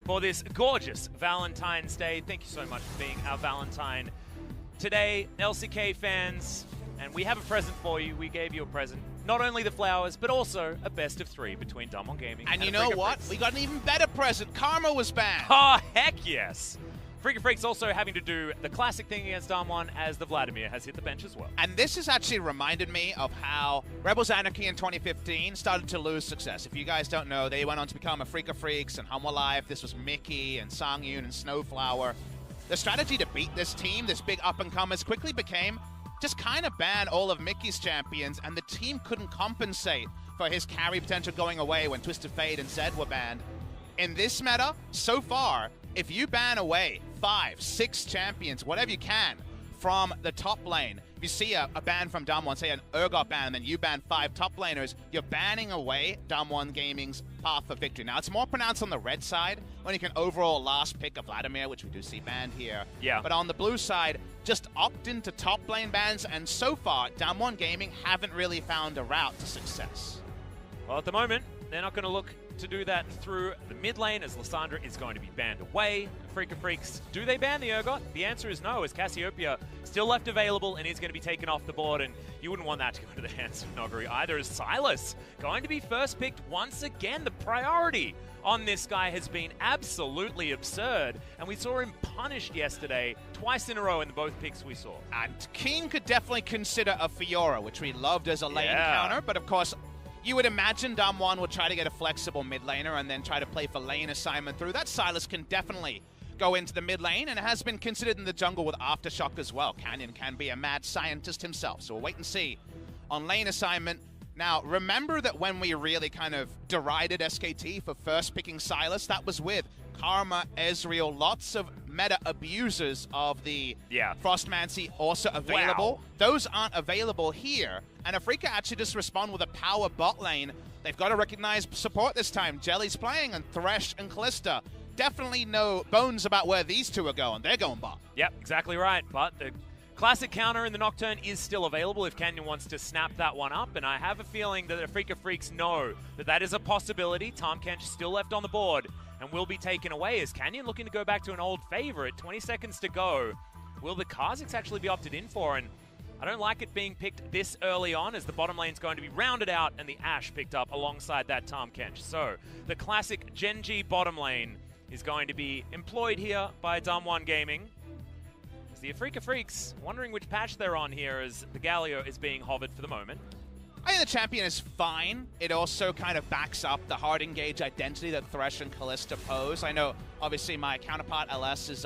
for this gorgeous Valentine's Day. Thank you so much for being our Valentine today, LCK fans. And we have a present for you. We gave you a present. Not only the flowers, but also a best of 3 between DAMWON Gaming and you know Afreeca what? Freecs. We got an even better present. Karma was banned. Oh, heck yes. Afreeca Freecs also having to do the classic thing against DAMWON as the Vladimir has hit the bench as well. And this has actually reminded me of how Rebels Anarchy in 2015 started to lose success. If you guys don't know, they went on to become Afreeca Freecs and Hum Alive. This was Mickey and Sangyun and Snowflower. The strategy to beat this team, this big up-and-comers, quickly became just kind of ban all of Mickey's champions, and the team couldn't compensate for his carry potential going away when Twisted Fate and Zed were banned. In this meta, so far, if you ban away 5, 6 champions, whatever you can, from the top lane, if you see a ban from DAMWON, say an Urgot ban, and then you ban 5 top laners, you're banning away DAMWON Gaming's path for victory. Now, it's more pronounced on the red side, when you can overall last pick a Vladimir, which we do see banned here. Yeah. But on the blue side, just opt into top lane bans, and so far, DAMWON Gaming haven't really found a route to success. Well, at the moment, they're not going to look to do that through the mid lane, as Lissandra is going to be banned away. Afreeca Freecs, do they ban the Urgot? The answer is no, as Cassiopeia still left available and is going to be taken off the board, and you wouldn't want that to go into the hands of Noguri either, as Silas going to be first picked once again. The priority on this guy has been absolutely absurd, and we saw him punished yesterday twice in a row in the both picks we saw. And Keen could definitely consider a Fiora, which we loved as a lane counter, but of course, you would imagine DAMWON would try to get a flexible mid laner and then try to play for lane assignment through that. Silas can definitely go into the mid lane and has been considered in the jungle with Aftershock as well. Canyon can be a mad scientist himself, so we'll wait and see on lane assignment. Now, remember that when we really kind of derided SKT for first picking Silas, that was with Karma, Ezreal, lots of meta abusers of the Frostmancy also available. Wow. Those aren't available here. And Afreeca actually just respond with a power bot lane. They've got to recognize support this time. Jelly's playing, and Thresh and Callista. Definitely no bones about where these two are going. They're going bot. Yep, exactly right. But the classic counter in the Nocturne is still available if Canyon wants to snap that one up, and I have a feeling that the Afreeca Freecs know that that is a possibility. Tahm Kench still left on the board and will be taken away, as Canyon looking to go back to an old favorite. 20 seconds to go. Will the Kha'Zix actually be opted in for? And I don't like it being picked this early on, as the bottom lane's going to be rounded out and the Ashe picked up alongside that Tahm Kench. So the classic Genji bottom lane is going to be employed here by DAMWON Gaming. The Afreeca Freecs wondering which patch they're on here, as the Galio is being hovered for the moment. I think the champion is fine. It also kind of backs up the hard engage identity that Thresh and Callista pose. I know, obviously, my counterpart LS is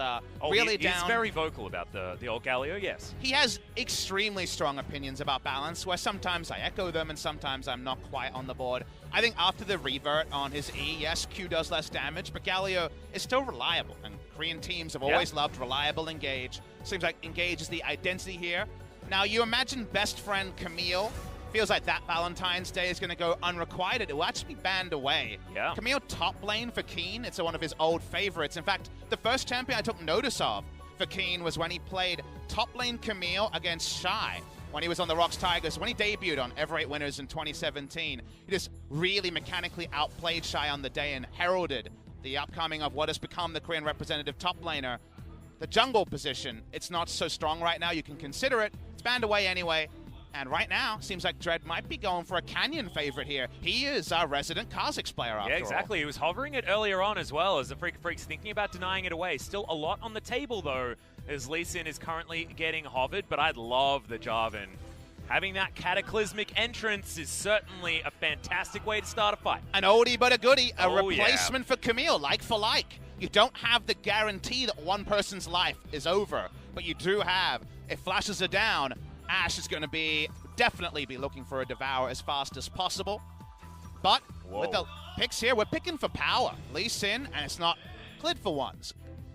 really down. He's very vocal about the old Galio, yes. He has extremely strong opinions about balance, where sometimes I echo them and sometimes I'm not quite on the board. I think after the revert on his E, yes, Q does less damage, but Galio is still reliable, and Korean teams have always loved reliable engage. Seems like engage is the identity here. Now, you imagine best friend Camille. Feels like that Valentine's Day is going to go unrequited. It will actually be banned away. Yeah. Camille top lane for Keen. It's one of his old favorites. In fact, the first champion I took notice of for Keen was when he played top lane Camille against Shy when he was on the Rocks Tigers. When he debuted on Ever 8 Winners in 2017, he just really mechanically outplayed Shy on the day and heralded the upcoming of what has become the Korean representative top laner. The jungle position, it's not so strong right now. You can consider it. It's banned away anyway. And right now, seems like Dread might be going for a Canyon favorite here. He is our resident Kha'Zix player after all. Yeah, exactly. He was hovering it earlier on as well, as the Afreeca Freecs thinking about denying it away. Still a lot on the table, though, as Lee Sin is currently getting hovered, but I'd love the Jarvan. Having that cataclysmic entrance is certainly a fantastic way to start a fight. An oldie but a goodie, a replacement for Camille, like for like. You don't have the guarantee that one person's life is over, but you do have, if flashes are down, Ashe is going to definitely be looking for a Devour as fast as possible. But with the picks here, we're picking for power. Lee Sin, and it's not Clid for once.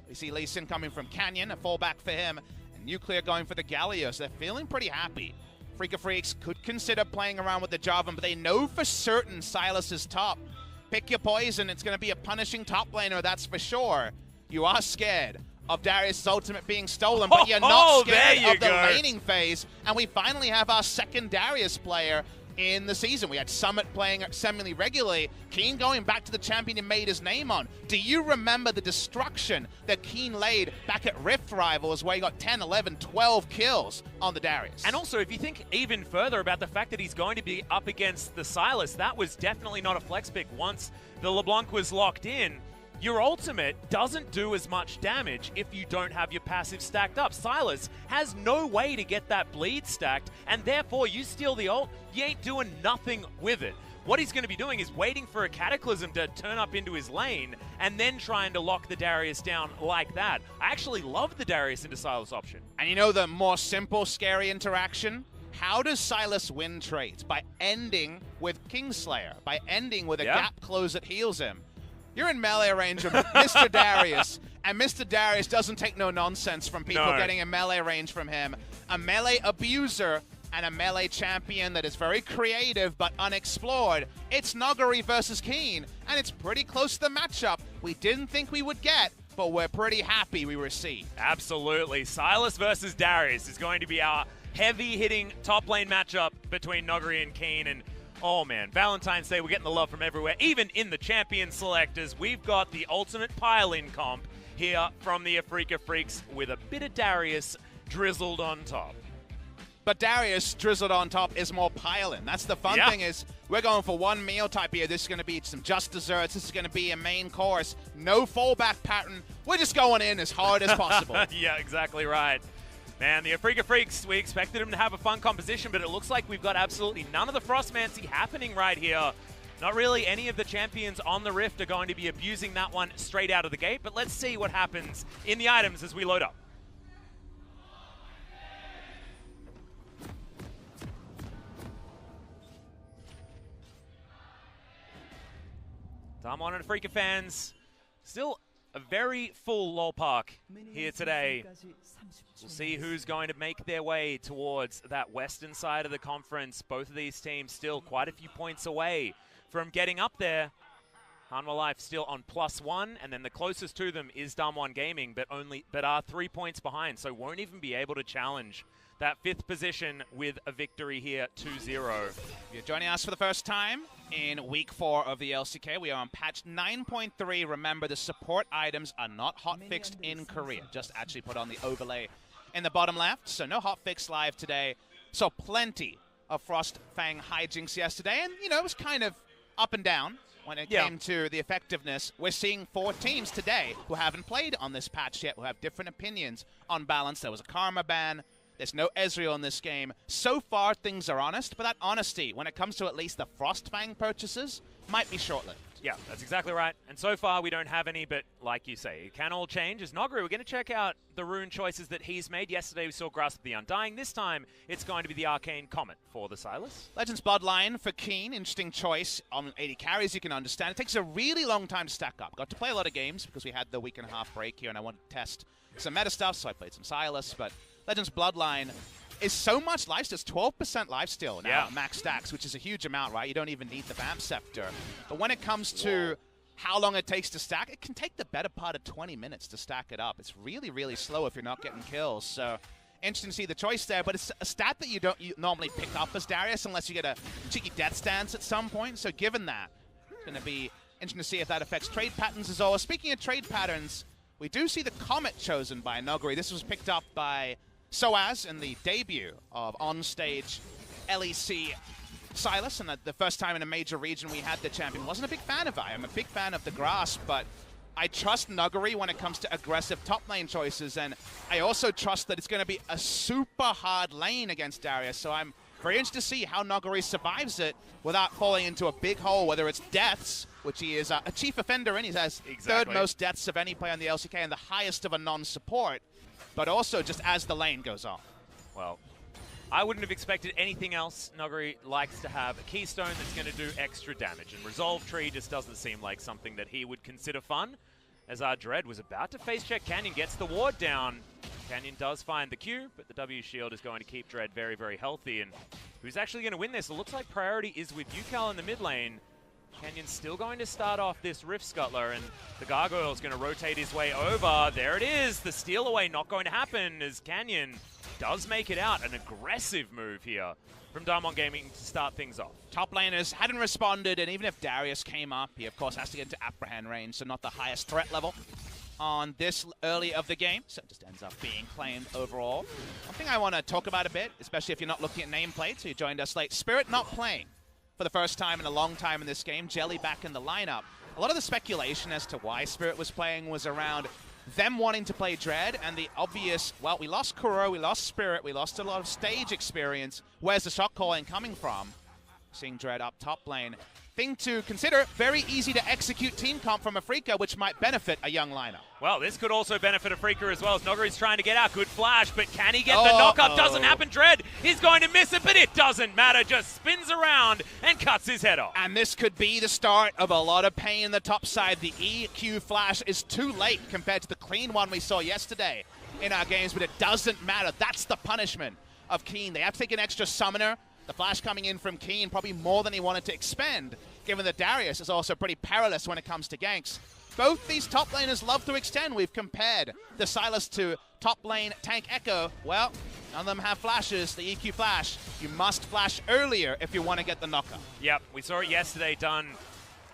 We see Lee Sin coming from Canyon, a fallback for him, and Nuclear going for the Galio, so they're feeling pretty happy. Afreeca Freecs could consider playing around with the Jarvan, but they know for certain Silas is top. Pick your poison. It's going to be a punishing top laner, that's for sure. You are scared of Darius' ultimate being stolen, but you're not scared of the laning phase. And we finally have our second Darius player in the season. We had Summit playing semi-regularly, Keen going back to the champion he made his name on. Do you remember the destruction that Keen laid back at Rift Rivals where he got 10, 11, 12 kills on the Darius? And also, if you think even further about the fact that he's going to be up against the Sylas, that was definitely not a flex pick once the LeBlanc was locked in. Your ultimate doesn't do as much damage if you don't have your passive stacked up. Sylas has no way to get that bleed stacked, and therefore you steal the ult, you ain't doing nothing with it. What he's going to be doing is waiting for a Cataclysm to turn up into his lane, and then trying to lock the Darius down like that. I actually love the Darius into Sylas option. And you know the more simple, scary interaction? How does Sylas win trades? By ending with Kingslayer, by ending with a gap close that heals him. You're in melee range of Mr. Darius, and Mr. Darius doesn't take no nonsense from people getting in melee range from him. A melee abuser and a melee champion that is very creative but unexplored. It's Nuguri versus Keen, and it's pretty close to the matchup we didn't think we would get, but we're pretty happy we received. Absolutely. Sylas versus Darius is going to be our heavy-hitting top lane matchup between Nuguri and Keen, and oh man, Valentine's Day, we're getting the love from everywhere. Even in the champion selectors, we've got the ultimate pile-in comp here from the Afreeca Freecs with a bit of Darius drizzled on top. But Darius drizzled on top is more pile-in. That's the fun thing is we're going for one meal type here. This is going to be some just desserts. This is going to be a main course. No fallback pattern. We're just going in as hard as possible. Yeah, exactly right. Man, the Afreeca Freecs, we expected them to have a fun composition, but it looks like we've got absolutely none of the Frostmancy happening right here. Not really any of the champions on the Rift are going to be abusing that one straight out of the gate, but let's see what happens in the items as we load up. DAMWON and Afreeca fans, still a very full LoL Park here today. We'll see who's going to make their way towards that western side of the conference. Both of these teams still quite a few points away from getting up there. Hanwha Life still on +1, and then the closest to them is DAMWON Gaming, but are 3 points behind, so won't even be able to challenge that 5th position with a victory here, 2-0. If you're joining us for the first time in Week 4 of the LCK, we are on patch 9.3. Remember, the support items are not hotfixed in Korea, just actually put on the overlay in the bottom left, so no hotfix live today. So plenty of Frostfang hijinks yesterday, and, you know, it was kind of up and down when it came to the effectiveness. We're seeing 4 teams today who haven't played on this patch yet, who have different opinions on balance. There was a Karma ban. There's no Ezreal in this game. So far, things are honest, but that honesty, when it comes to at least the Frostfang purchases, might be short-lived. Yeah, that's exactly right. And so far, we don't have any, but like you say, it can all change. As Nuguri, we're going to check out the rune choices that he's made. Yesterday, we saw Grasp of the Undying. This time, it's going to be the Arcane Comet for the Sylas. Legends Bloodline for Keen. Interesting choice on 80 carries, you can understand. It takes a really long time to stack up. Got to play a lot of games because we had the week and a half break here, and I wanted to test some meta stuff, so I played some Sylas, but Legends Bloodline is so much lifesteal. It's 12% lifesteal now at max stacks, which is a huge amount, right? You don't even need the Vamp Scepter. But when it comes to how long it takes to stack, it can take the better part of 20 minutes to stack it up. It's really, really slow if you're not getting kills. So interesting to see the choice there, but it's a stat that you don't normally pick up as Darius unless you get a cheeky death stance at some point. So given that, it's going to be interesting to see if that affects trade patterns as well. Speaking of trade patterns, we do see the Comet chosen by Nuguri. This was picked up by Soaz in the debut of on-stage LEC Sylas, and the first time in a major region we had the champion. Wasn't a big fan of it. I'm a big fan of the Grasp, but I trust Nuguri when it comes to aggressive top lane choices, and I also trust that it's going to be a super hard lane against Darius, so I'm very interested to see how Nuguri survives it without falling into a big hole, whether it's deaths, which he is a chief offender in. He has third most deaths of any player on the LCK and the highest of a non-support, but also just as the lane goes on. Well, I wouldn't have expected anything else. Nuguri likes to have a keystone that's going to do extra damage, and Resolve Tree just doesn't seem like something that he would consider fun. As our Dread was about to face check Canyon, gets the ward down. Canyon does find the Q, but the W shield is going to keep Dread very, very healthy. And who's actually going to win this? It looks like priority is with Yukal in the mid lane. Canyon's still going to start off this Rift Scuttler, and the Gargoyle's going to rotate his way over. There it is. The steal away not going to happen as Canyon does make it out. An aggressive move here from DAMWON Gaming to start things off. Top laners hadn't responded, and even if Darius came up, he of course has to get into apprehend range, so not the highest threat level on this early of the game, so it just ends up being claimed overall. One thing I want to talk about a bit, especially if you're not looking at nameplates, so you joined us late. Spirit not playing for the first time in a long time in this game. Jelly back in the lineup. A lot of the speculation as to why Spirit was playing was around them wanting to play Dread, and the obvious, well, we lost Kuro, we lost Spirit, we lost a lot of stage experience. Where's the shot calling coming from? Seeing Dread up top lane. Thing to consider, very easy to execute team comp from Afreeca, which might benefit a young lineup. Well, this could also benefit Afreeca as well, as Nogari's trying to get out. Good flash, but can he get the knock-up? Doesn't happen. Dread is going to miss it, but it doesn't matter. Just spins around and cuts his head off. And this could be the start of a lot of pain in the top side. The EQ flash is too late compared to the clean one we saw yesterday in our games, but it doesn't matter. That's the punishment of Keen. They have to take an extra summoner. The flash coming in from Keen, probably more than he wanted to expend, given that Darius is also pretty perilous when it comes to ganks. Both these top laners love to extend. We've compared the Sylas to top lane tank Echo. Well, none of them have flashes. The EQ flash, you must flash earlier if you want to get the knockup. Yep, we saw it yesterday done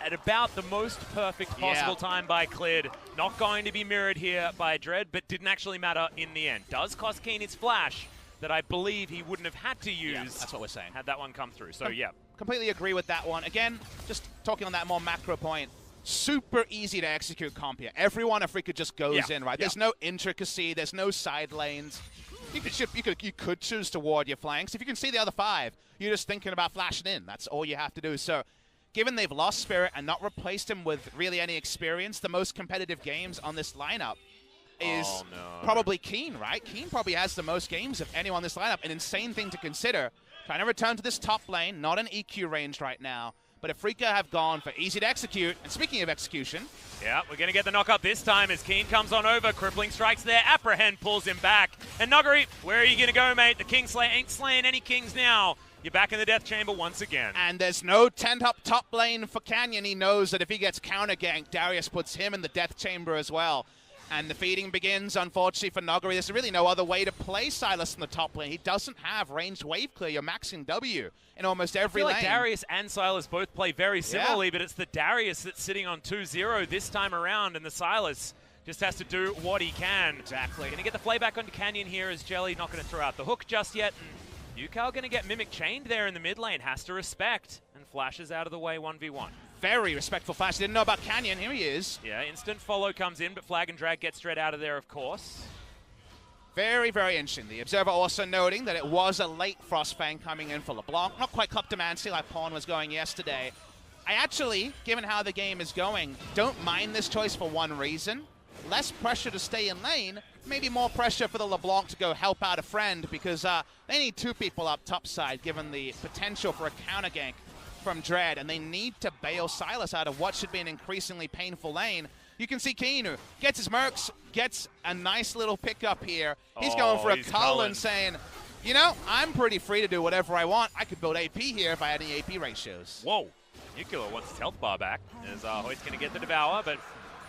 at about the most perfect possible time by Clid. Not going to be mirrored here by Dread, but didn't actually matter in the end. Does cost Keen his flash that I believe he wouldn't have had to use. Yeah, that's what we're saying. Had that one come through, so yeah. Completely agree with that one. Again, just talking on that more macro point, super easy to execute comp here. Everyone Afreeca just goes in, right? There's no intricacy, there's no side lanes. You could choose to ward your flanks. If you can see the other 5, you're just thinking about flashing in. That's all you have to do. So, given they've lost Spirit and not replaced him with really any experience, the most competitive games on this lineup is probably Keen, right? Keen probably has the most games of anyone in this lineup. An insane thing to consider. Trying to return to this top lane, not an EQ range right now. But Afreeca have gone for easy to execute. And speaking of execution, yeah, we're going to get the knock-up this time as Keen comes on over. Crippling strikes there. Apprehend pulls him back. And Nogari, where are you going to go, mate? The Kingslayer ain't slaying any kings now. You're back in the death chamber once again. And there's no tent up top lane for Canyon. He knows that if he gets counter-ganked, Darius puts him in the death chamber as well. And the feeding begins, unfortunately, for Nogari. There's really no other way to play Sylas in the top lane. He doesn't have ranged wave clear. You're maxing W in almost every lane. I feel like Darius and Sylas both play very similarly, but it's the Darius that's sitting on 2-0 this time around, and the Sylas just has to do what he can. Exactly. Going to get the play back onto Canyon here as Jelly not going to throw out the hook just yet. And Yukal going to get Mimic chained there in the mid lane. Has to respect, and flashes out of the way 1v1. Very respectful flash. Didn't know about Canyon. Here he is. Yeah, instant follow comes in, but Flag and Drag gets Dread out of there, of course. Very, very interesting. The Observer also noting that it was a late Frostfang coming in for LeBlanc. Not quite Kleptomancy like Pawn was going yesterday. I actually, given how the game is going, don't mind this choice for one reason. Less pressure to stay in lane, maybe more pressure for the LeBlanc to go help out a friend, because they need 2 people up topside given the potential for a counter gank from Dread, and they need to bail Sylas out of what should be an increasingly painful lane. You can see Keanu gets his mercs, gets a nice little pickup here. He's going for a Cullen saying, you know, I'm pretty free to do whatever I want. I could build AP here if I had any AP ratios. Whoa. Nuclear wants his health bar back as Hoyt's going to get the Devour, but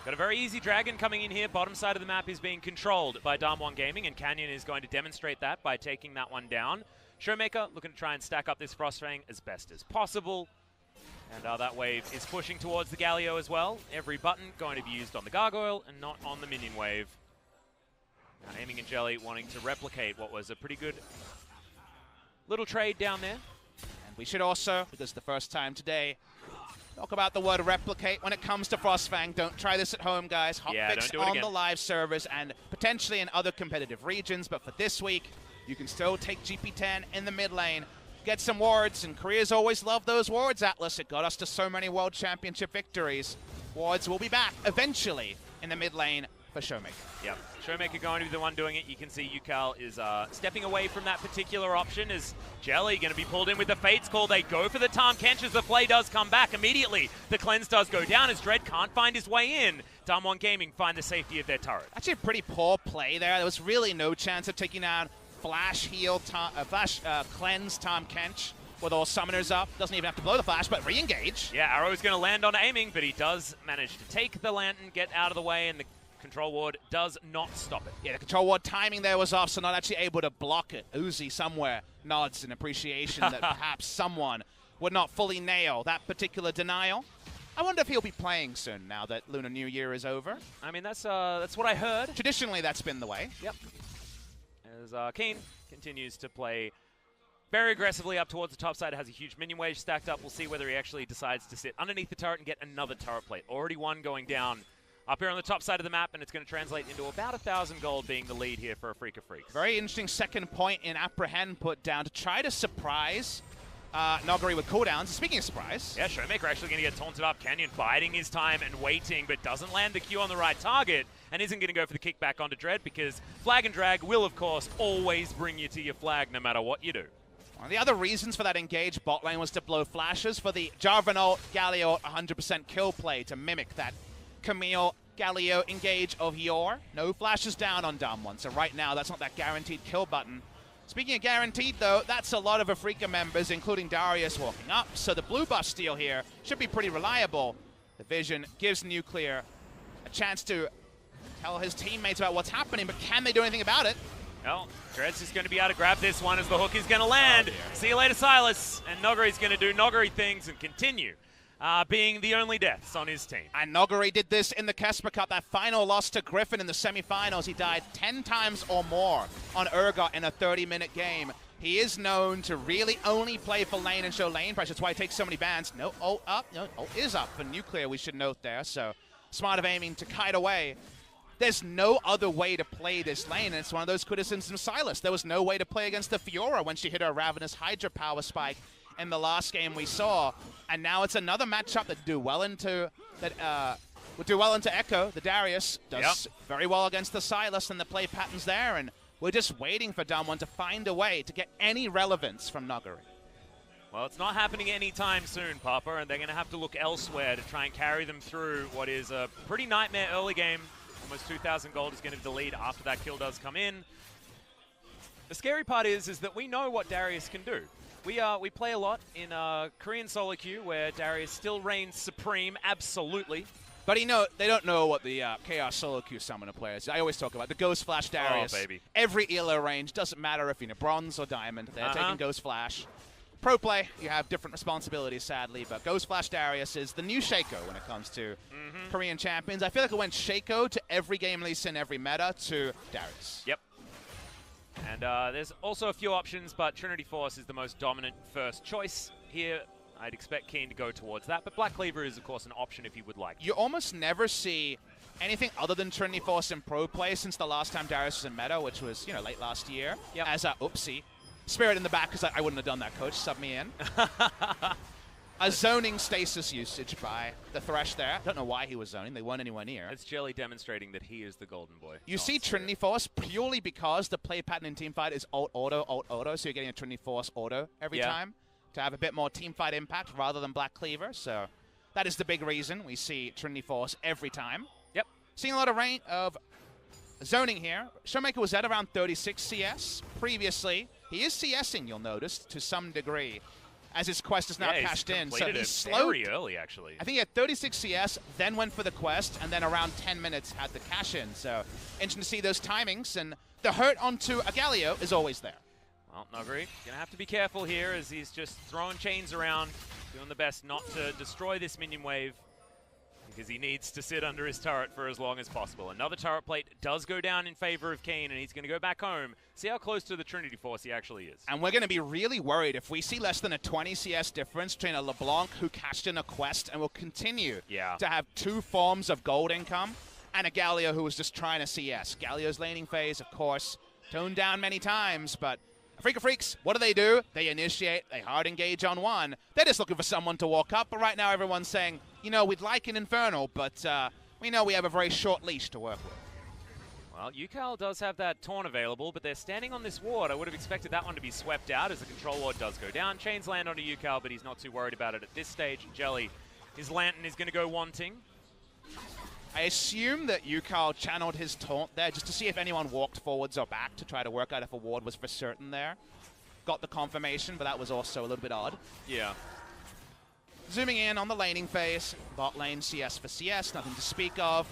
got a very easy dragon coming in here. Bottom side of the map is being controlled by DAMWON Gaming, and Canyon is going to demonstrate that by taking that one down. Showmaker looking to try and stack up this Frostfang as best as possible. And that wave is pushing towards the Galio as well. Every button going to be used on the Gargoyle and not on the minion wave. Now, Aiming and Jelly wanting to replicate what was a pretty good little trade down there. And we should also, because the first time today, talk about the word replicate when it comes to Frostfang. Don't try this at home, guys. Hotfix on the live servers and potentially in other competitive regions. But for this week, you can still take GP10 in the mid lane, get some wards, and Korea's always loved those wards, Atlas. It got us to so many World Championship victories. Wards will be back eventually in the mid lane for Showmaker. Yep, Showmaker going to be the one doing it. You can see Yukal is stepping away from that particular option as Jelly going to be pulled in with the Fates Call. They go for the Tahm Kench as the play does come back immediately. The cleanse does go down as Dread can't find his way in. DAMWON Gaming find the safety of their turret. Actually a pretty poor play there. There was really no chance of taking down Flash heal, cleanse Tahm Kench with all summoners up. Doesn't even have to blow the flash, but re-engage. Yeah, Arrow's going to land on Aiming, but he does manage to take the Lantern, get out of the way, and the Control ward does not stop it. Yeah, the control ward timing there was off, so not actually able to block it. Uzi somewhere nods in appreciation that perhaps someone would not fully nail that particular denial. I wonder if he'll be playing soon now that Lunar New Year is over. I mean, that's what I heard. Traditionally, that's been the way. Yep. As Keen continues to play very aggressively up towards the top side, has a huge minion wave stacked up. We'll see whether he actually decides to sit underneath the turret and get another turret plate. Already one going down up here on the top side of the map, and it's going to translate into about 1,000 gold being the lead here for Afreeca Freecs. Very interesting second point in Apprehend put down to try to surprise Nogari with cooldowns. Speaking of surprise. Yeah, Showmaker actually going to get taunted up. Canyon biding his time and waiting, but doesn't land the Q on the right target and isn't going to go for the kickback onto Dread because Flag and Drag will, of course, always bring you to your flag no matter what you do. One of the other reasons for that engaged bot lane was to blow flashes for the Jarvan ult, Galio 100% kill play to mimic that Camille Galio engage of yore. No flashes down on DAMWON, so right now that's not that guaranteed kill button. Speaking of guaranteed, though, that's a lot of Afreeca members, including Darius, walking up, so the blue buff steal here should be pretty reliable. The vision gives Nuclear a chance to tell his teammates about what's happening, but can they do anything about it? Well, Dread's is going to be able to grab this one as the hook is going to land. Oh, see you later, Silas. And Nogari's going to do Nogari things and continue being the only deaths on his team. And Nogari did this in the Kesper Cup, that final loss to Griffin in the semifinals. He died 10 times or more on Urgot in a 30-minute game. He is known to really only play for lane and show lane pressure. That's why he takes so many bans. No ult up. No ult is up for Nuclear, we should note there. So smart of aiming to kite away. There's no other way to play this lane, and it's one of those criticisms of Silas. There was no way to play against the Fiora when she hit her Ravenous Hydra power spike in the last game we saw. And now it's another matchup that would do well into Echo. The Darius does very well against the Silas and the play patterns there, and we're just waiting for DAMWON to find a way to get any relevance from Nogari. Well, it's not happening anytime soon, Papa, and they're going to have to look elsewhere to try and carry them through what is a pretty nightmare early game. Almost 2,000 gold is going to be the lead after that kill does come in. The scary part is that we know what Darius can do. We play a lot in Korean solo queue where Darius still reigns supreme, absolutely. But they don't know what the Chaos solo queue summoner players. I always talk about the Ghost Flash Darius. Oh, baby. Every elo range, doesn't matter if you're in bronze or diamond, they're taking Ghost Flash. Pro play, you have different responsibilities, sadly, but Ghost Flash Darius is the new Shaco when it comes to Korean champions. I feel like it went Shaco to every game Lee Sin, every meta to Darius. Yep. And there's also a few options, but Trinity Force is the most dominant first choice here. I'd expect Keen to go towards that, but Black Cleaver is, of course, an option if you would like. You almost never see anything other than Trinity Force in pro play since the last time Darius was in meta, which was, late last year. Yep. As a oopsie. Spirit in the back, because I wouldn't have done that, coach. Sub me in. A zoning stasis usage by the Thresh there. I don't know why he was zoning. They weren't anywhere near. It's Jelly demonstrating that he is the golden boy. You see Trinity Force purely because the play pattern in Teamfight is ult-auto, so you're getting a Trinity Force auto every time to have a bit more teamfight impact rather than Black Cleaver. So that is the big reason we see Trinity Force every time. Yep. Seeing a lot of zoning here. Showmaker was at around 36 CS previously. He is CSing, you'll notice, to some degree, as his quest is now cashed in. So he's slowed very early, actually. I think he had 36 CS, then went for the quest, and then around 10 minutes had the cash in. So interesting to see those timings, and the hurt onto a Galio is always there. Well, Nogari gonna have to be careful here as he's just throwing chains around, doing the best not to destroy this minion wave, because he needs to sit under his turret for as long as possible. Another turret plate does go down in favor of Kane, and he's going to go back home. See how close to the Trinity Force he actually is. And we're going to be really worried if we see less than a 20 CS difference between a LeBlanc who cashed in a quest and will continue to have two forms of gold income, and a Galio who was just trying to CS. Galio's laning phase, of course, toned down many times, but Afreeca Freecs, what do? They initiate, they hard engage on one. They're just looking for someone to walk up, but right now everyone's saying, we'd like an Infernal, but we know we have a very short leash to work with. Well, UCAL does have that taunt available, but they're standing on this ward. I would have expected that one to be swept out as the control ward does go down. Chains land onto UCAL, but he's not too worried about it at this stage. Jelly, his Lantern is going to go wanting. I assume that UCAL channeled his taunt there just to see if anyone walked forwards or back to try to work out if a ward was for certain there. Got the confirmation, but that was also a little bit odd. Yeah. Zooming in on the laning phase, bot lane CS for CS, nothing to speak of.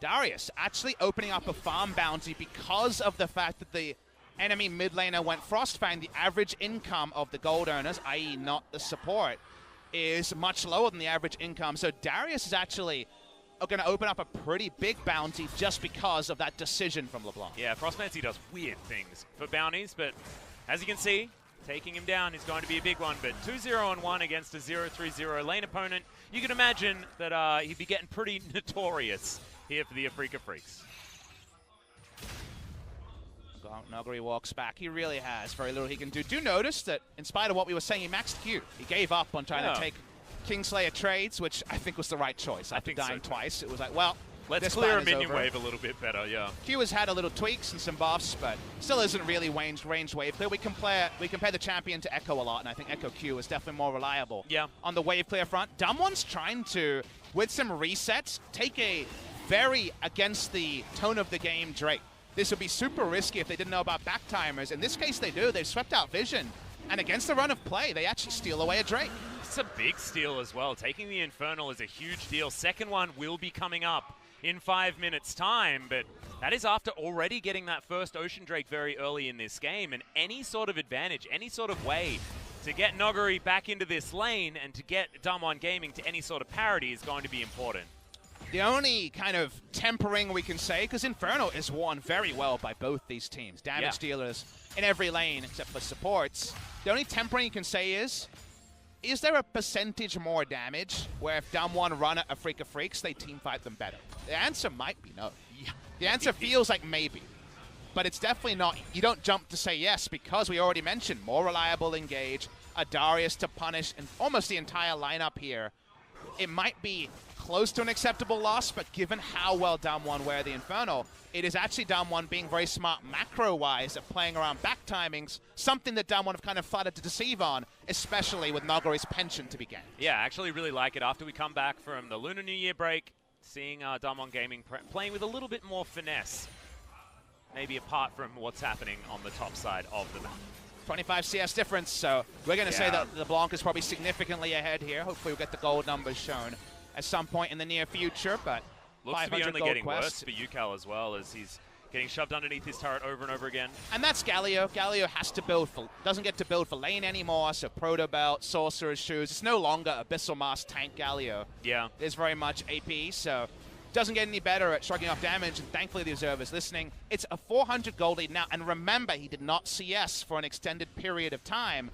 Darius actually opening up a farm bounty because of the fact that the enemy mid laner went Frostfang. The average income of the gold earners, i.e. not the support, is much lower than the average income. So Darius is actually going to open up a pretty big bounty just because of that decision from LeBlanc. Yeah, Frostmancy does weird things for bounties, but as you can see, taking him down is going to be a big one. But 2-0-1 against a 0-3-0 lane opponent, you can imagine that he'd be getting pretty notorious here for the Afreeca Freecs. Nuguri walks back. He really has very little he can do. Do notice that in spite of what we were saying, he maxed Q. He gave up on trying to take Kingslayer trades, which I think was the right choice. After dying twice, it was like, well, let's clear a minion wave a little bit better, yeah. Q has had a little tweaks and some buffs, but still isn't really range wave clear. We compare the champion to Echo a lot, and I think Echo Q is definitely more reliable. Yeah. On the wave clear front, DAMWON's trying to, with some resets, take a very against the tone of the game Drake. This would be super risky if they didn't know about back timers. In this case, they do. They've swept out Vision, and against the run of play, they actually steal away a Drake. It's a big steal as well. Taking the Infernal is a huge deal. Second one will be coming up in 5 minutes' time, but that is after already getting that first Ocean Drake very early in this game, and any sort of advantage, any sort of way to get Nuguri back into this lane and to get DAMWON Gaming to any sort of parity is going to be important. The only kind of tempering we can say, because Inferno is won very well by both these teams, damage dealers in every lane except for supports. The only tempering you can say is there a percentage more damage where if DAMWON run at Afreeca Freecs, they teamfight them better? The answer might be no. The answer feels like maybe, but it's definitely not. You don't jump to say yes because we already mentioned more reliable engage, a Darius to punish, and almost the entire lineup here. It might be close to an acceptable loss, but given how well DAMWON wear the Inferno, it is actually DAMWON being very smart macro-wise at playing around back timings, something that DAMWON have kind of started to deceive on, especially with Nuguri's pension to be gained. Yeah, I actually really like it. After we come back from the Lunar New Year break, seeing DAMWON Gaming playing with a little bit more finesse, maybe apart from what's happening on the top side of the map. 25 CS difference, so we're going to say that LeBlanc is probably significantly ahead here. Hopefully we'll get the gold numbers shown at some point in the near future, but looks to be only getting worse for UCAL as well, as he's getting shoved underneath his turret over and over again. And that's Galio. Galio has to build doesn't get to build for lane anymore, so Proto Belt, Sorcerer's Shoes. It's no longer Abyssal Mask tank Galio. Yeah. It's very much AP, so doesn't get any better at shrugging off damage, and thankfully the observer's listening. It's a 400 gold lead now, and remember, he did not CS for an extended period of time.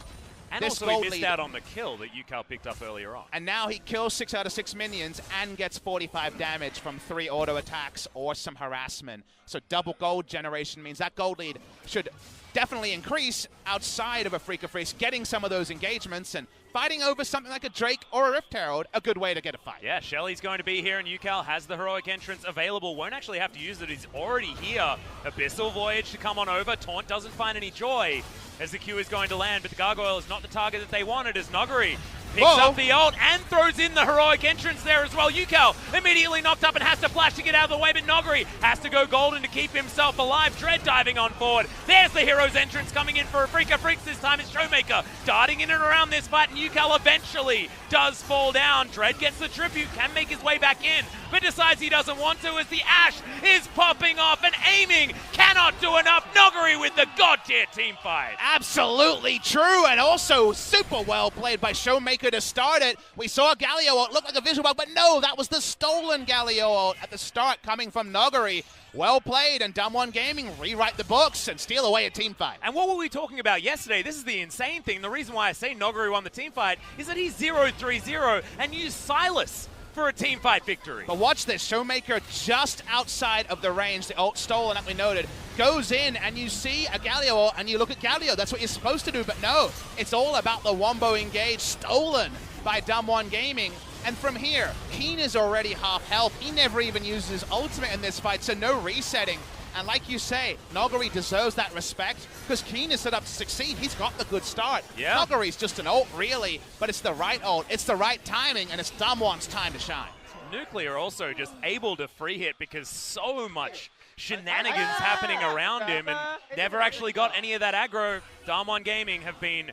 And this also he missed out on the kill that UCAL picked up earlier on. And now he kills 6 out of 6 minions and gets 45 damage from 3 auto attacks or some harassment. So double gold generation means that gold lead should definitely increase outside of Afreeca Freecs, getting some of those engagements and fighting over something like a Drake or a Rift Herald, a good way to get a fight. Yeah, Shelly's going to be here, and UCAL has the heroic entrance available. Won't actually have to use it. He's already here. Abyssal Voyage to come on over. Taunt doesn't find any joy as the Q is going to land, but the Gargoyle is not the target that they wanted as Nuguri picks up the ult and throws in the heroic entrance there as well. UCAL immediately knocked up and has to flash to get out of the way, but Nuguri has to go golden to keep himself alive. Dread diving on forward. There's the hero's entrance coming in for Afreeca Freecs. This time it's Showmaker darting in and around this fight, and UCAL eventually does fall down. Dread gets the tribute, can make his way back in, but decides he doesn't want to as the Ash is popping off and aiming. Cannot do enough. Nuguri with the god-tier team fight. Absolutely true, and also super well played by Showmaker to start it. We saw Galio ult look like a visual bug, but no, that was the stolen Galio ult at the start coming from Nuguri. Well played, and DAMWON Gaming rewrite the books and steal away a team fight. And what were we talking about yesterday? This is the insane thing. The reason why I say Nuguri won the team fight is that he's 0-3-0 and used Silas for a team fight victory. But watch this, Showmaker just outside of the range, the ult stolen that we noted, goes in and you see a Galio ult and you look at Galio, that's what you're supposed to do, but no, it's all about the Wombo engage stolen by DAMWON Gaming. And from here, Keen is already half health. He never even uses his ultimate in this fight, so no resetting. And like you say, Nuguri deserves that respect because Keen is set up to succeed. He's got the good start. Yeah. Nuguri's just an ult, really, but it's the right ult. It's the right timing, and it's DAMWON's time to shine. Nuclear also just able to free hit because so much shenanigans happening around him and never actually got any of that aggro. DAMWON Gaming have been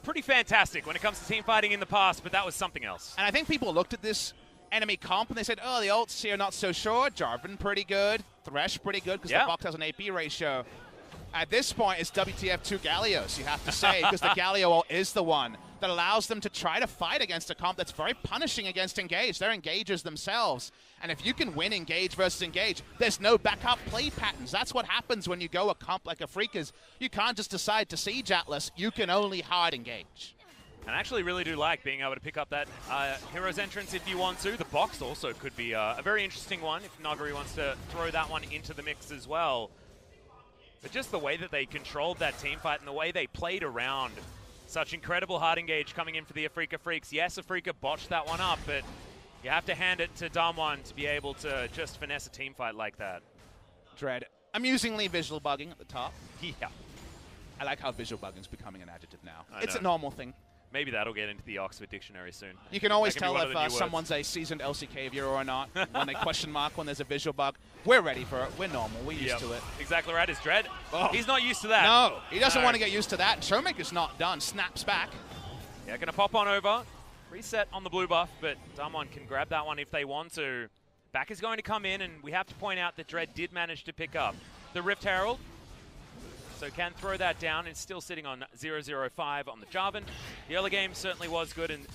pretty fantastic when it comes to team fighting in the past, but that was something else. And I think people looked at this enemy comp, and they said, oh, the ults here, not so sure. Jarvan, pretty good. Thresh, pretty good, because the Fox has an AP ratio. At this point, it's WTF2 Gallios, you have to say, because the Galio ult is the one that allows them to try to fight against a comp that's very punishing against Engage. They're Engagers themselves. And if you can win Engage versus Engage, there's no backup play patterns. That's what happens when you go a comp like Afreeca's. You can't just decide to Siege Atlas. You can only hard engage. And I actually really do like being able to pick up that Hero's Entrance if you want to. The box also could be a very interesting one if Nuguri wants to throw that one into the mix as well. But just the way that they controlled that team fight and the way they played around. Such incredible hard engage coming in for the Afreeca Freecs. Yes, Afreeca botched that one up, but you have to hand it to DAMWON to be able to just finesse a team fight like that. Dread, amusingly visual bugging at the top. Yeah. I like how visual bugging is becoming an adjective now. It's a normal thing. Maybe that'll get into the Oxford Dictionary soon. You can always tell if someone's a seasoned LCK viewer or not when they question mark when there's a visual bug. We're ready for it. We're normal. We're used to it. Exactly right. Is Dread. Oh. He's not used to that. No, he doesn't want to get used to that. And Showmaker's not done. Snaps back. Yeah, going to pop on over. Reset on the blue buff, but DAMWON can grab that one if they want to. Back is going to come in, and we have to point out that Dread did manage to pick up the Rift Herald. So can throw that down and still sitting on 0-0-5 on the Jarvan. The early game certainly was good, and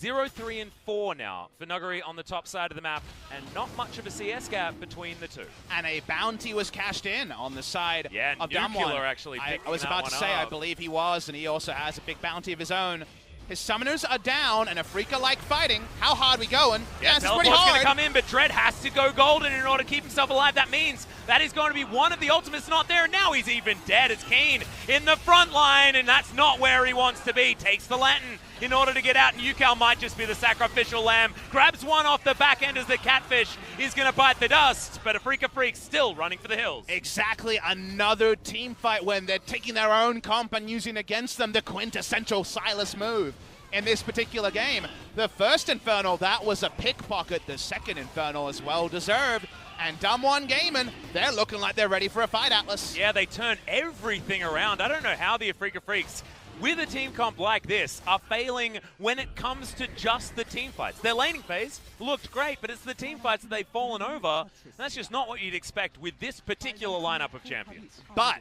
0-3-4 now for Nuguri on the top side of the map, and not much of a CS gap between the two. And a bounty was cashed in on the side of DAMWON. Nuclear Actually I was about to say, I believe he was, and he also has a big bounty of his own. His summoners are down, and Afreeca like fighting. How hard we going? Yeah, it's pretty hard. Going to come in, but Dread has to go golden in order to keep himself alive. That means that is going to be one of the ultimates not there. Now he's even dead. It's Keen in the front line, and that's not where he wants to be. Takes the Lantern in order to get out, and Yukal might just be the sacrificial lamb. Grabs one off the back end as the Catfish is going to bite the dust, but Afreeca Freecs still running for the hills. Exactly, another team fight when they're taking their own comp and using against them the quintessential Sylas move. In this particular game, the first Infernal, that was a pickpocket. The second Infernal is well deserved. And DAMWON Gaming, they're looking like they're ready for a fight, Atlas. Yeah, they turn everything around. I don't know how the Afreeca Freecs, with a team comp like this, are failing when it comes to just the team fights. Their laning phase looked great, but it's the team fights that they've fallen over. And that's just not what you'd expect with this particular lineup of champions. But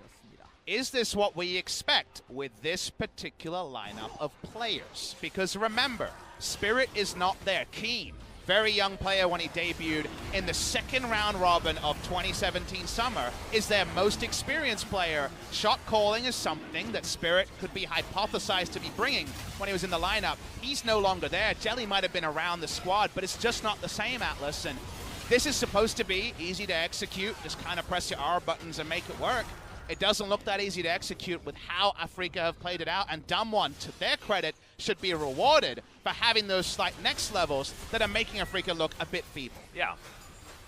is this what we expect with this particular lineup of players? Because remember, Spirit is not there. Keen, very young player when he debuted in the second round robin of 2017 summer, is their most experienced player. Shot calling is something that Spirit could be hypothesized to be bringing when he was in the lineup. He's no longer there. Jelly might have been around the squad, but it's just not the same, Atlas. And this is supposed to be easy to execute. Just kind of press your R buttons and make it work. It doesn't look that easy to execute with how Afreeca have played it out, and DAMWON, to their credit, should be rewarded for having those slight next levels that are making Afreeca look a bit feeble. Yeah.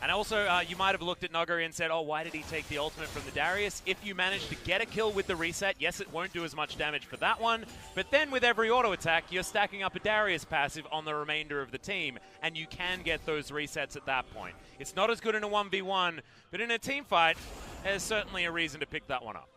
And also, you might have looked at Nuguri and said, oh, why did he take the ultimate from the Darius? If you manage to get a kill with the reset, yes, it won't do as much damage for that one, but then with every auto attack, you're stacking up a Darius passive on the remainder of the team, and you can get those resets at that point. It's not as good in a 1v1, but in a team fight, there's certainly a reason to pick that one up.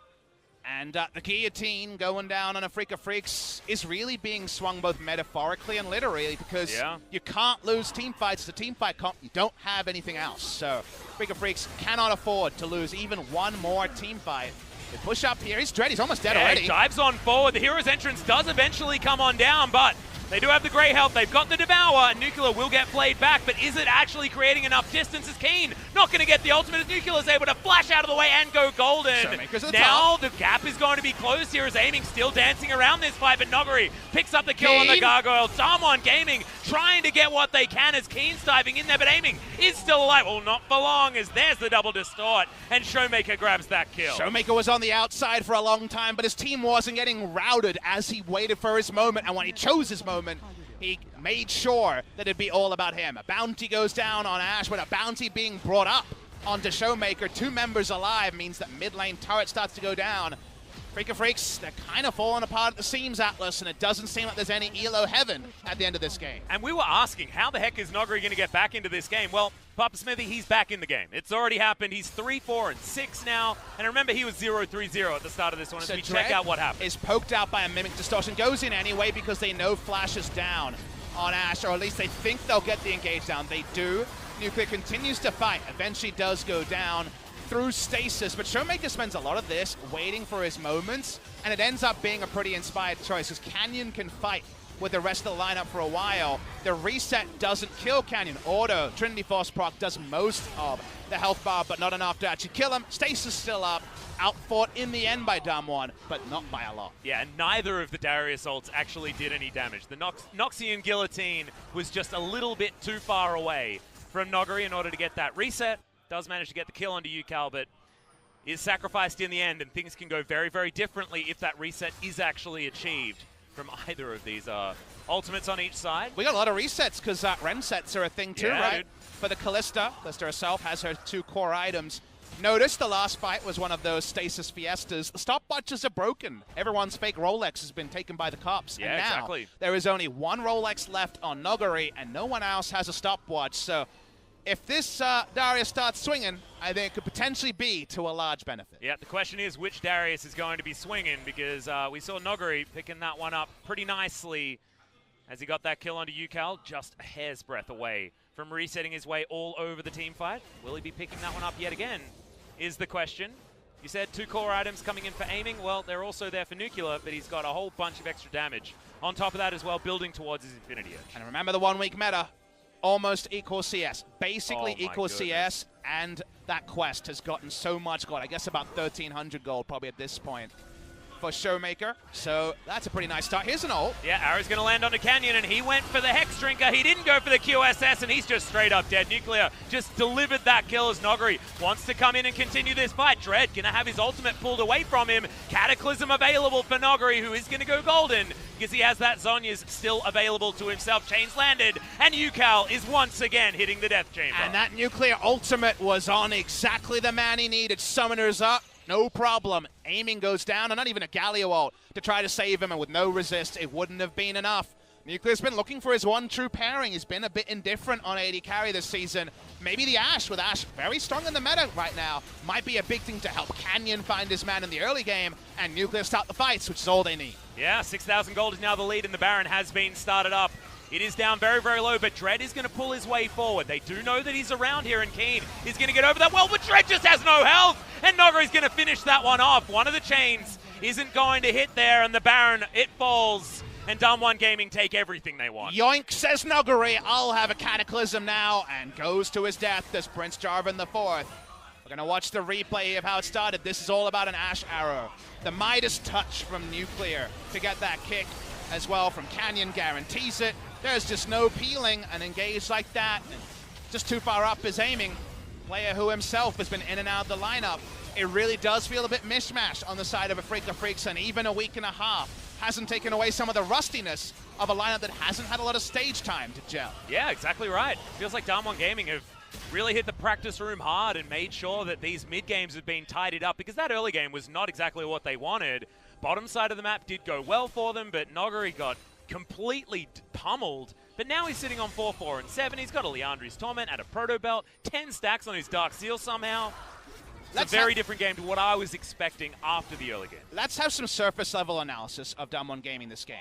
And the guillotine going down on Afreeca Freecs is really being swung both metaphorically and literally, because you can't lose team fights. It's a team fight comp. You don't have anything else. So Afreeca Freecs cannot afford to lose even one more team fight. They push up here. He's Dread. He's almost dead already. He dives on forward. The Hero's Entrance does eventually come on down, but they do have the Grey Health. They've got the Devour, and Nuclear will get played back, but is it actually creating enough distance? Is Keen not going to get the ultimate as Nuclear is able to flash out of the way and go golden. Now the gap is going to be closed here as Aiming still dancing around this fight, but Nuguri picks up the kill on the Gargoyle. DAMWON Gaming trying to get what they can as Keen's diving in there, but Aiming is still alive. Well, not for long, as there's the double distort, and Showmaker grabs that kill. Showmaker was on the outside for a long time, but his team wasn't getting routed as he waited for his moment, and when he chose his moment, he made sure that it'd be all about him. A bounty goes down on Ashe, but a bounty being brought up onto Showmaker. 2 members alive means that mid lane turret starts to go down. Afreeca Freecs, they're kind of falling apart at the seams, Atlas, and it doesn't seem like there's any ELO heaven at the end of this game. And we were asking, how the heck is Nuguri going to get back into this game? Well, Papa Smithy, he's back in the game. It's already happened. He's 3-4-6 now. And remember, he was 0-3-0 at the start of this one as we check out what happened. Is poked out by a Mimic Distortion. Goes in anyway because they know Flash is down. on Ash, or at least they think they'll get the engage down. They do. Nuclear continues to fight. Eventually does go down through stasis, but Showmaker spends a lot of this waiting for his moments, and it ends up being a pretty inspired choice, because Canyon can fight with the rest of the lineup for a while. The reset doesn't kill Canyon. Auto, Trinity Force proc does most of the health bar, but not enough to actually kill him. Stasis still up. Outfought in the end by DAMWON, but not by a lot. Yeah, and neither of the Darius ults actually did any damage. The Noxian Guillotine was just a little bit too far away from Noguri in order to get that reset. Does manage to get the kill onto UCal, but is sacrificed in the end, and things can go very, very differently if that reset is actually achieved from either of these ultimates on each side. We got a lot of resets, because Ren sets are a thing too, yeah, right? Dude. For the Kalista herself has her 2 core items. Notice the last fight was one of those stasis fiestas. The stopwatches are broken. Everyone's fake Rolex has been taken by the cops. Yeah, and now exactly. There is only 1 Rolex left on Noguri, and no one else has a stopwatch. So if this Darius starts swinging, I think it could potentially be to a large benefit. Yeah, the question is which Darius is going to be swinging, because we saw Noguri picking that one up pretty nicely as he got that kill onto UCal, just a hair's breadth away from resetting his way all over the team fight. Will he be picking that one up yet again, is the question. You said 2 core items coming in for aiming. Well, they're also there for nuclear, but he's got a whole bunch of extra damage. On top of that as well, building towards his Infinity Edge. And remember the 1-week meta, almost equals CS. Basically equals goodness. CS, and that quest has gotten so much gold. I guess about 1,300 gold probably at this point for Showmaker. So that's a pretty nice start. Here's an ult. Yeah, arrow's going to land onto Canyon, and he went for the Hex Drinker. He didn't go for the QSS, and he's just straight up dead. Nuclear just delivered that kill as Noguri wants to come in and continue this fight. Dread going to have his ultimate pulled away from him. Cataclysm available for Noguri, who is going to go golden because he has that Zhonya's still available to himself. Chains landed, and UCal is once again hitting the Death Chamber. And that Nuclear ultimate was on exactly the man he needed. Summoners up. No problem. Aiming goes down, and not even a Galio ult to try to save him, and with no resist, it wouldn't have been enough. Nuclear's been looking for his one true pairing. He's been a bit indifferent on AD carry this season. Maybe the Ashe, with Ashe very strong in the meta right now, might be a big thing to help Canyon find his man in the early game, and Nuclear start the fights, which is all they need. Yeah, 6,000 gold is now the lead, and the Baron has been started up. It is down very, very low, but Dread is going to pull his way forward. They do know that he's around here, and Keen is going to get over that well, but Dread just has no health, and Noguri's going to finish that one off. One of the chains isn't going to hit there, and the Baron, it falls, and DAMWON Gaming take everything they want. Yoink, says Noguri. I'll have a Cataclysm now, and goes to his death as Prince Jarvan the 4th. We're going to watch the replay of how it started. This is all about an Ashe arrow. The Midas touch from Nuclear to get that kick as well from Canyon guarantees it. There's just no peeling and engage like that. Just too far up is aiming. Player who himself has been in and out of the lineup. It really does feel a bit mishmash on the side of Afreeca Freecs, and even a week and a half hasn't taken away some of the rustiness of a lineup that hasn't had a lot of stage time to gel. Yeah, exactly right. Feels like DAMWON Gaming have really hit the practice room hard and made sure that these mid-games have been tidied up, because that early game was not exactly what they wanted. Bottom side of the map did go well for them, but Noguri got completely pummeled. But now he's sitting on 4, 4, and 7. He's got a Leandri's Torment and a Proto Belt, 10 stacks on his Dark Seal somehow. It's a very different game to what I was expecting after the early game. Let's have some surface level analysis of DAMWON Gaming this game.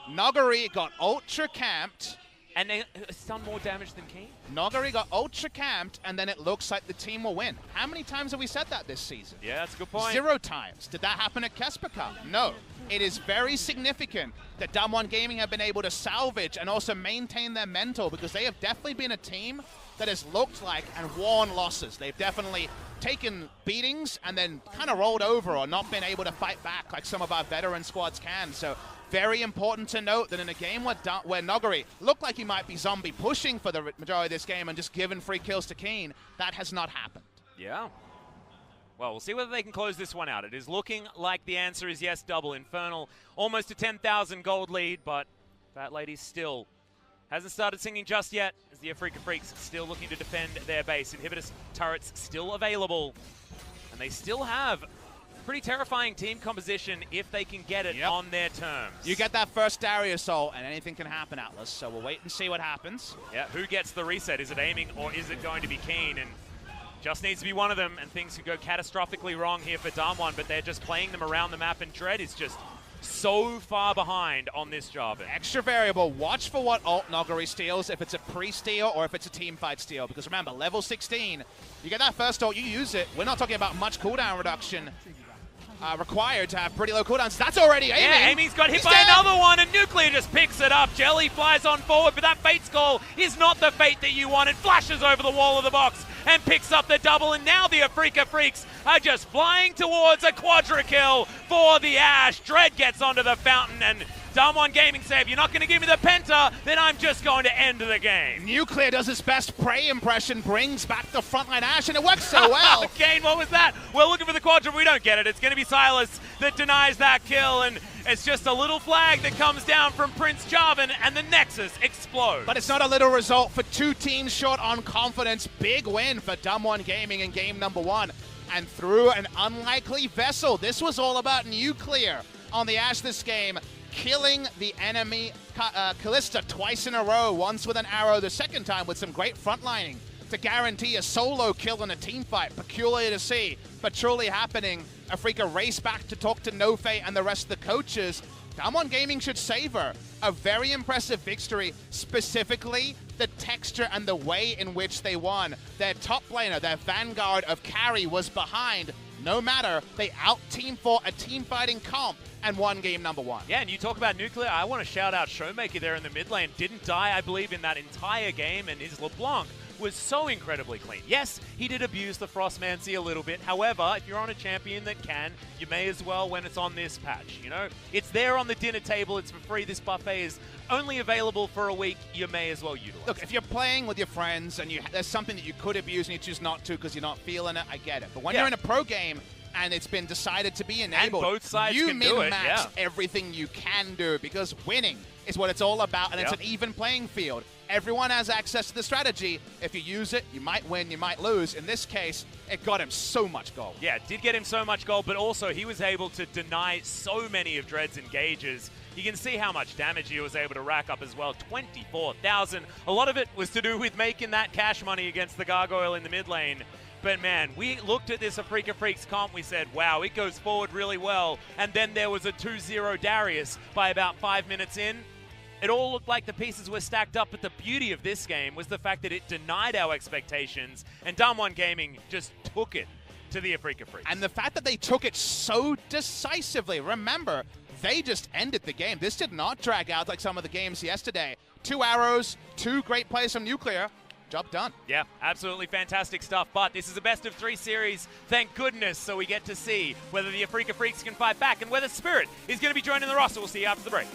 Noguri got ultra camped. And it's done more damage than Keen? Noguri got ultra camped, and then it looks like the team will win. How many times have we said that this season? Yeah, that's a good point. 0 times. Did that happen at Kesper Cup? No. It is very significant that DAMWON Gaming have been able to salvage and also maintain their mental, because they have definitely been a team that has looked like and worn losses. They've definitely taken beatings and then kind of rolled over or not been able to fight back like some of our veteran squads can. So very important to note that in a game where Noguri looked like he might be zombie pushing for the majority of this game and just giving free kills to Keen, that has not happened. Yeah. Well, we'll see whether they can close this one out. It is looking like the answer is yes, double. Infernal, almost a 10,000 gold lead, but Fat Lady still hasn't started singing just yet, as the Afreeca Freecs still looking to defend their base. Inhibitor turrets still available, and they still have pretty terrifying team composition if they can get it on their terms. You get that first Darius ult, and anything can happen, Atlas, so we'll wait and see what happens. Yeah, who gets the reset? Is it aiming, or is it going to be Keen? And just needs to be one of them, and things could go catastrophically wrong here for DAMWON, but they're just playing them around the map, and Dread is just so far behind on this Jarvan. Extra variable, watch for what ult Noguri steals, if it's a pre-steal or if it's a team fight steal. Because remember, level 16, you get that first ult, you use it. We're not talking about much cooldown reduction required to have pretty low cooldowns. That's already aiming. Yeah, Amy's got hit by another one, and Nuclear just picks it up. Jelly flies on forward, but that Fate's Call is not the Fate that you wanted. Flashes over the wall of the box and picks up the double, and now the Afreeca Freecs are just flying towards a quadra kill for the Ashe. Dread gets onto the fountain, and DAMWON Gaming say, if you're not going to give me the Penta, then I'm just going to end the game. Nuclear does his best prey impression, brings back the frontline Ashe, and it works so well. Kane, what was that? We're looking for the quadra, we don't get it. It's going to be Silas that denies that kill, and it's just a little flag that comes down from Prince Jarvan, and the Nexus explodes. But it's not a little result for two teams short on confidence. Big win for DAMWON Gaming in game number 1. And through an unlikely vessel, this was all about Nuclear on the Ashe this game, killing the enemy Kalista twice in a row, once with an arrow, the second time with some great frontlining to guarantee a solo kill in a team fight. Peculiar to see, but truly happening. Afreeca race back to talk to Nofe and the rest of the coaches. DAMWON Gaming should savor a very impressive victory, specifically the texture and the way in which they won. Their top laner, their vanguard of carry, was behind. No matter, they out-team fought a team-fighting comp and won game number 1. Yeah, and you talk about Nuclear, I want to shout out Showmaker there in the mid lane. Didn't die, I believe, in that entire game, and his LeBlanc was so incredibly clean. Yes, he did abuse the Frostmancy a little bit. However, if you're on a champion that can, you may as well when it's on this patch, you know? It's there on the dinner table, it's for free. This buffet is only available for a week. You may as well utilize Look, if you're playing with your friends and there's something that you could abuse and you choose not to because you're not feeling it, I get it. But when you're in a pro game and it's been decided to be enabled, and both sides you can do it, min-max everything you can do, because winning is what it's all about, and it's an even playing field. Everyone has access to the strategy. If you use it, you might win, you might lose. In this case, it got him so much gold. Yeah, it did get him so much gold, but also he was able to deny so many of Dread's engages. You can see how much damage he was able to rack up as well, 24,000. A lot of it was to do with making that cash money against the Gargoyle in the mid lane. But man, we looked at this Afreeca Freecs comp, we said, wow, it goes forward really well. And then there was a 2-0 Darius by about 5 minutes in. It all looked like the pieces were stacked up, but the beauty of this game was the fact that it denied our expectations, and DAMWON Gaming just took it to the Afreeca Freecs. And the fact that they took it so decisively. Remember, they just ended the game. This did not drag out like some of the games yesterday. 2 arrows, 2 great plays from Nuclear. Job done. Yeah, absolutely fantastic stuff. But this is a best-of-3 series, thank goodness, so we get to see whether the Afreeca Freecs can fight back and whether Spirit is going to be joining the roster. We'll see you after the break.